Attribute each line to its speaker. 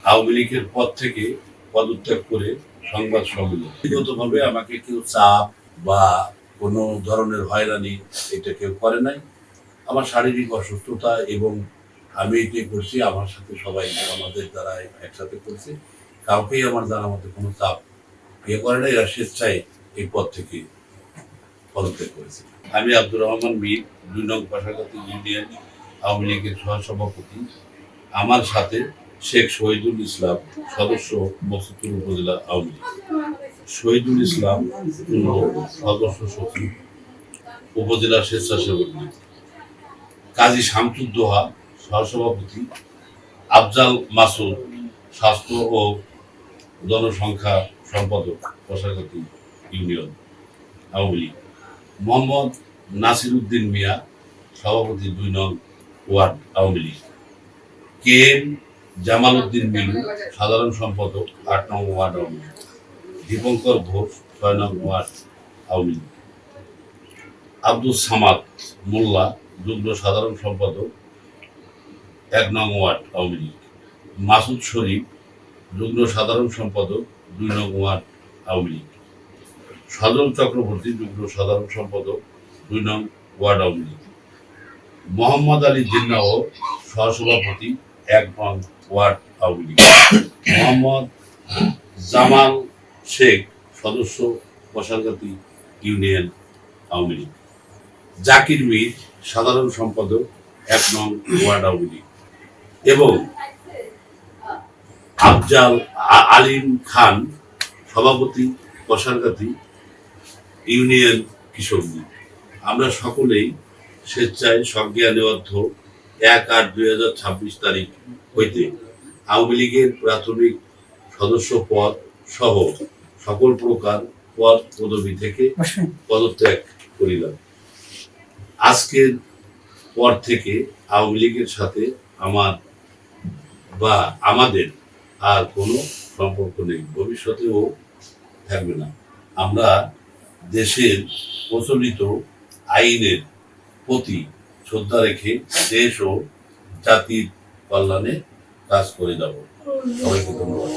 Speaker 1: আওয়ামী লীগের পদ থেকে পদত্যাগ করে সংবাদ সম্মেলন। ব্যক্তিগতভাবে আমাকে কেউ চাপ বা কোনো ধরনের হয়রানি এটা কেউ করে নাই। আমার শারীরিক অসুস্থতা এবং আমি এটাই করছি, আমার সাথে সবাই আমাদের দ্বারা একসাথে করছি, কাউকেই আমার জানা মতে কোনো চাপ করে নাই। এরা স্বেচ্ছায় এই পদ থেকে পদত্যাগ করেছে। আমি আব্দুর রহমান মীর, ২ নং পাশাঘাতি ইউনিয়ন আওয়ামী লীগের সহসভাপতি। আমার সাথে শেখ শহীদুল ইসলাম, সদস্য মকসুদপুর উপজেলা আওয়ামী লীগ, শহীদুল ইসলাম সদস্য সচিব উপজেলা স্বেচ্ছাসেবক লীগ, কাজী শামসুদ্দোহা সহসভাপতি, আফজাল মাসুদ স্বাস্থ্য ও জনসংখ্যা সম্পাদক কোষাগাতি ইউনিয়ন আওয়ামী লীগ, মোহাম্মদ নাসির উদ্দিন মিয়া সভাপতি ২ নং ward Awami League, K M Jamal Uddin Milu সাধারণ সম্পাদক ৮ নং ওয়ার্ড আওয়ামী লীগ, দীপঙ্কর ঘোষ ৬ নং ওয়ার্ড আওয়ামী লীগ, আব্দুল সামাদ মোল্লা যুগ্ম সাধারণ সম্পাদক ১ নং ওয়ার্ড আওয়ামী লীগ, মাসুদ শরীফ যুগ্ম সাধারণ সম্পাদক ২ নং ওয়ার্ড আওয়ামী লীগ, সজল চক্রবর্তী যুগ্ম সাধারণ সম্পাদক ২ নং ওয়ার্ড আওয়ামী লীগ, মোহাম্মদ আলী জিন্নাহ সহসভাপতি ১ নং ওয়ার্ড আওয়ামী লীগ, মোহাম্মদ জামাল শেখ সদস্য কোষাগাতি ইউনিয়ন আওয়ামী লীগ, জাকির মীর সাধারণ সম্পাদক ১ নং ওয়ার্ড আওয়ামী লীগ এবং আফজাল আলিম খান সভাপতি কোষাগাতি ইউনিয়ন কৃষক লীগ। আমরা সকলেই স্বেচ্ছায় সজ্ঞানে অর্থ ১/৮/২০২৬ তারিখ হইতে আওয়ামী লীগের প্রাথমিক সদস্য পদ সহ সকল প্রকার পদ পদবি থেকে পদত্যাগ করিলাম। আজকের পর থেকে আওয়ামী লীগের সাথে আমাদের আর কোনো সম্পর্ক নেই, ভবিষ্যতেও থাকবে না। আমরা দেশের প্রচলিত আইনের প্রতি শ্রদ্ধা রেখে দেশ ও জাতির কল্যাণে কাজ করে যাব। সবাইকে ধন্যবাদ।